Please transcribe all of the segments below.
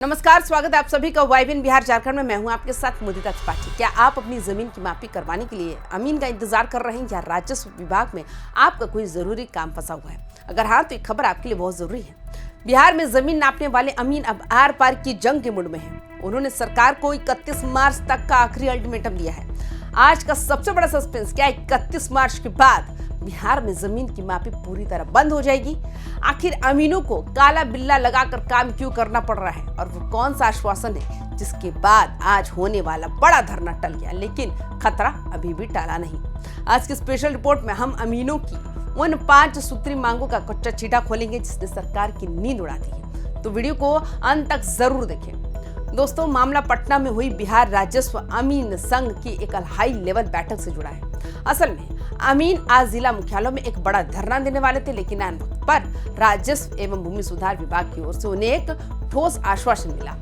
नमस्कार, स्वागत है आप सभी का वाइबिन बिहार झारखंड में। मैं हूं आपके साथ मुदिता त्रिपाठी। क्या आप अपनी जमीन की मापी करवाने के लिए अमीन का इंतजार कर रहे हैं या राजस्व विभाग में आपका कोई जरूरी काम फंसा हुआ है? अगर हाँ, तो ये खबर आपके लिए बहुत जरूरी है। बिहार में जमीन नापने वाले अमीन अब आर पार की जंग के मूड में हैं। उन्होंने सरकार को 31 मार्च तक का आखिरी अल्टीमेटम दिया है। आज का सबसे बड़ा सस्पेंस क्या, 31 मार्च के बाद बिहार में जमीन की मापी पूरी तरह बंद हो जाएगी? आखिर अमीनों को काला बिल्ला लगाकर काम क्यों करना पड़ रहा है, और वो कौन सा आश्वासन है जिसके बाद आज होने वाला बड़ा धरना टल गया, लेकिन खतरा अभी भी टला नहीं? आज की स्पेशल रिपोर्ट में हम अमीनों की उन 5 सूत्री मांगों का कच्चा चीटा खोलेंगे जिसने सरकार की नींद उड़ा दी है। तो वीडियो को अंत तक जरूर देखें। दोस्तों, मामला पटना में हुई बिहार राजस्व अमीन संघ की एक हाई लेवल बैठक से जुड़ा है। असल में अमीन आज जिला मुख्यालयों में एक बड़ा धरना देने वाले थे, लेकिन ऐन वक्त पर राजस्व एवं भूमि सुधार विभाग की ओर से उन्हें एक ठोस आश्वासन मिला।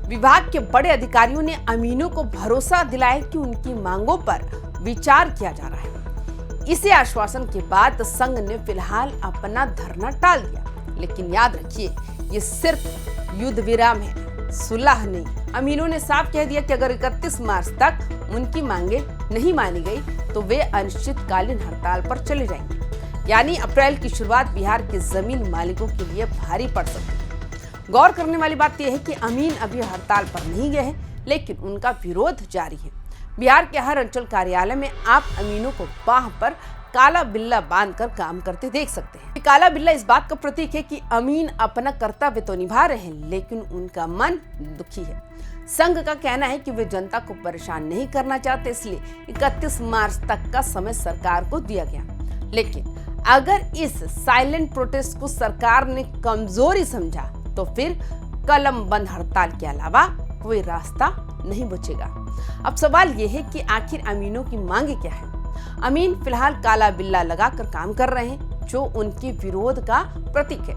विभाग के बड़े अधिकारियों ने अमीनों को भरोसा दिलाया कि उनकी मांगों पर विचार किया जा रहा है। इसी आश्वासन के बाद संघ ने फिलहाल अपना धरना टाल दिया, लेकिन याद रखिए, ये सिर्फ युद्ध विराम है, सुलह नहीं। अमीनों ने साफ कह दिया कि अगर 31 मार्च तक उनकी मांगे नहीं मानी गई तो वे अनिश्चितकालीन हड़ताल पर चले जाएंगे। यानी अप्रैल की शुरुआत बिहार के जमीन मालिकों के लिए भारी पड़ सकती है। गौर करने वाली बात यह है कि अमीन अभी हड़ताल पर नहीं गए हैं, लेकिन उनका विरोध जारी है। बिहार के हर अंचल कार्यालय में आप अमीनों को बाह पर काला बिल्ला बांधकर काम करते देख सकते हैं। काला बिल्ला इस बात का प्रतीक है कि अमीन अपना कर्तव्य तो निभा रहे हैं, लेकिन उनका मन दुखी है। संघ का कहना है कि वे जनता को परेशान नहीं करना चाहते, इसलिए 31 मार्च तक का समय सरकार को दिया गया। लेकिन अगर इस साइलेंट प्रोटेस्ट को सरकार ने कमजोरी समझा तो फिर कलम बंद हड़ताल के अलावा कोई रास्ता नहीं बचेगा। अब सवाल यह है कि आखिर अमीनों की मांगे क्या है? अमीन फिलहाल काला बिल्ला लगाकर काम कर रहे हैं, जो उनके विरोध का प्रतीक है।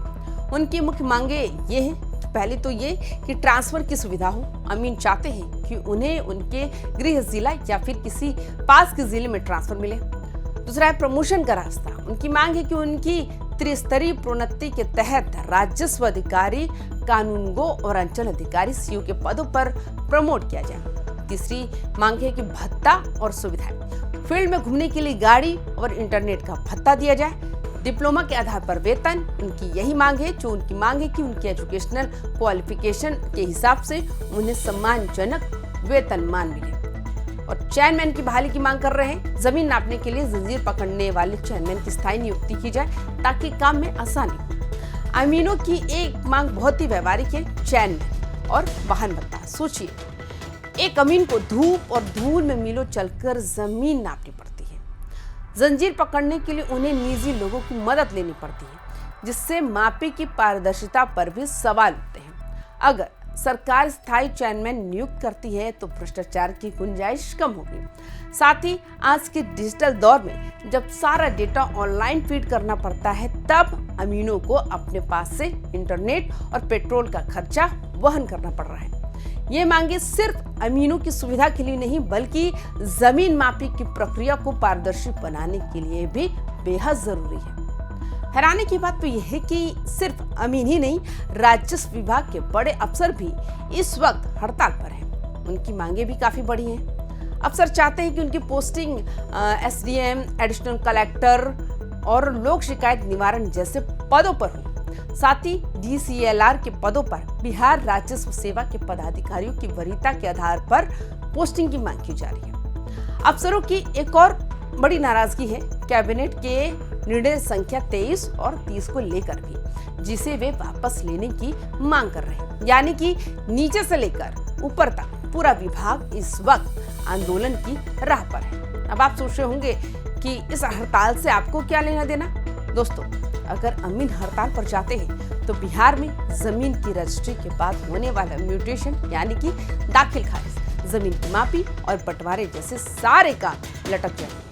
उनकी मुख्य मांगे ये हैं, पहले तो ये कि ट्रांसफर की सुविधा हो। अमीन चाहते हैं कि उन्हें उनके गृह जिला या फिर किसी पास के जिले में ट्रांसफर मिले। दूसरा है प्रमोशन का रास्ता। उनकी मांग है कि उनकी त्रिस्तरीय प्रोन्नति के तहत राजस्व अधिकारी, कानूनगो और अंचल अधिकारी सीओ के पदों पर प्रमोट किया जाए। तीसरी मांग है कि भत्ता और सुविधाएं, फील्ड में घूमने के लिए गाड़ी और इंटरनेट का भत्ता दिया जाए। डिप्लोमा के आधार पर वेतन, उनकी यही मांग है। जो उनकी मांग है कि उनकी एजुकेशनल क्वालिफिकेशन के हिसाब से उन्हें सम्मानजनक वेतनमान मिले। और चेयरमैन की बहाली की मांग कर रहे हैं। जमीन नापने के लिए जंजीर पकड़ने वाले चेयरमैन की स्थायी नियुक्ति की जाए ताकि काम में आसानी हो। अमीनों की एक मांग बहुत ही व्यवहारिक है, चेयरमैन और वाहन भत्ता। सोचिए, एक अमीन को धूप और धूल में मीलों चलकर जमीन नापनी पड़ती है। जंजीर पकड़ने के लिए उन्हें निजी लोगों की मदद लेनी पड़ती है, जिससे मापी की पारदर्शिता पर भी सवाल उठते हैं। अगर सरकार स्थायी चेयरमैन नियुक्त करती है तो भ्रष्टाचार की गुंजाइश कम होगी। साथ ही आज के डिजिटल दौर में जब सारा डेटा ऑनलाइन फीड करना पड़ता है, तब अमीनों को अपने पास से इंटरनेट और पेट्रोल का खर्चा वहन करना पड़ रहा है। ये मांगे सिर्फ अमीनों की सुविधा के लिए नहीं, बल्कि जमीन मापी की प्रक्रिया को पारदर्शी बनाने के लिए भी बेहद जरूरी है। हैरानी की बात तो यह है कि सिर्फ अमीन ही नहीं, राजस्व विभाग के बड़े अफसर भी इस वक्त हड़ताल पर हैं। उनकी मांगे भी काफी बड़ी हैं। अफसर चाहते हैं कि उनकी पोस्टिंग एसडीएम, एडिशनल कलेक्टर और लोक शिकायत निवारण जैसे पदों पर हो। साथ ही डीसीएलआर के पदों पर बिहार राजस्व सेवा के पदाधिकारियों की वरीयता के आधार पर पोस्टिंग की मांग की जा रही है। अफसरों की एक और बड़ी नाराजगी है कैबिनेट के निर्णय संख्या 23 और 30 को लेकर भी, जिसे वे वापस लेने की मांग कर रहे हैं। यानी कि नीचे से लेकर ऊपर तक पूरा विभाग इस वक्त आंदोलन की राह पर है। अब आप सोच रहे होंगे कि इस हड़ताल से आपको क्या लेना देना? दोस्तों, अगर अमीन हड़ताल पर जाते हैं तो बिहार में जमीन की रजिस्ट्री के बाद होने वाला म्यूटेशन यानी कि दाखिल खारिज, जमीन की मापी और बंटवारे जैसे सारे काम लटक जाएंगे।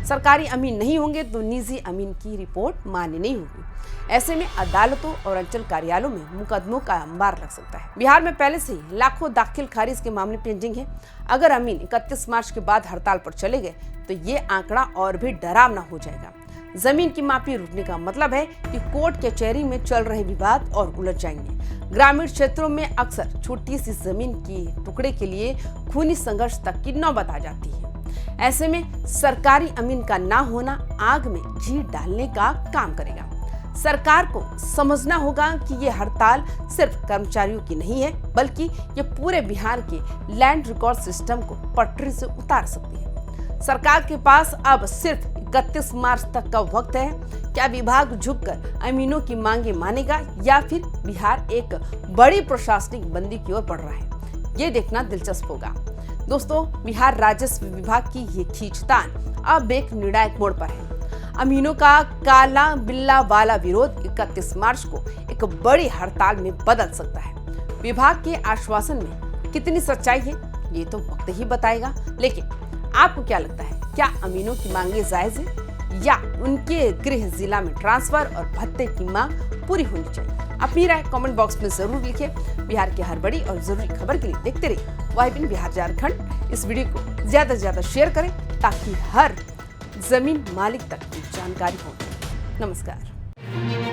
सरकारी अमीन नहीं होंगे तो निजी अमीन की रिपोर्ट मान्य नहीं होगी। ऐसे में अदालतों और अंचल कार्यालयों में मुकदमों का अंबार लग सकता है। बिहार में पहले से ही लाखों दाखिल खारिज के मामले पेंडिंग हैं। अगर अमीन 31 मार्च के बाद हड़ताल पर चले गए तो ये आंकड़ा और भी डरावना हो जाएगा। जमीन की मापी रुकने का मतलब है कि कोर्ट कचहरी में चल रहे विवाद और उलझ जाएंगे। ग्रामीण क्षेत्रों में अक्सर छोटी सी जमीन के टुकड़े के लिए खूनी संघर्ष तक की नौबत आ जाती है। ऐसे में सरकारी अमीन का ना होना आग में घी डालने का काम करेगा। सरकार को समझना होगा कि ये हड़ताल सिर्फ कर्मचारियों की नहीं है, बल्कि ये पूरे बिहार के लैंड रिकॉर्ड सिस्टम को पटरी से उतार सकती है। सरकार के पास अब सिर्फ 31 मार्च तक का वक्त है। क्या विभाग झुककर अमीनों की मांगे मानेगा या फिर बिहार एक बड़ी प्रशासनिक बंदी की ओर बढ़ रहा है, ये देखना दिलचस्प होगा। दोस्तों, बिहार राजस्व विभाग की ये खींचतान अब एक निर्णायक मोड़ पर है। अमीनों का काला बिल्ला वाला विरोध 31 मार्च को एक बड़ी हड़ताल में बदल सकता है। विभाग के आश्वासन में कितनी सच्चाई है, ये तो वक्त ही बताएगा। लेकिन आपको क्या लगता है, क्या अमीनों की मांगे जायज है या उनके गृह जिला में ट्रांसफर और भत्ते की मांग पूरी होनी चाहिए? अपनी राय कमेंट बॉक्स में जरूर लिखें। बिहार की हर बड़ी और जरूरी खबर के लिए देखते रहिए वाईबीएन बिहार झारखंड। इस वीडियो को ज्यादा से ज्यादा शेयर करें ताकि हर जमीन मालिक तक की जानकारी हो। नमस्कार।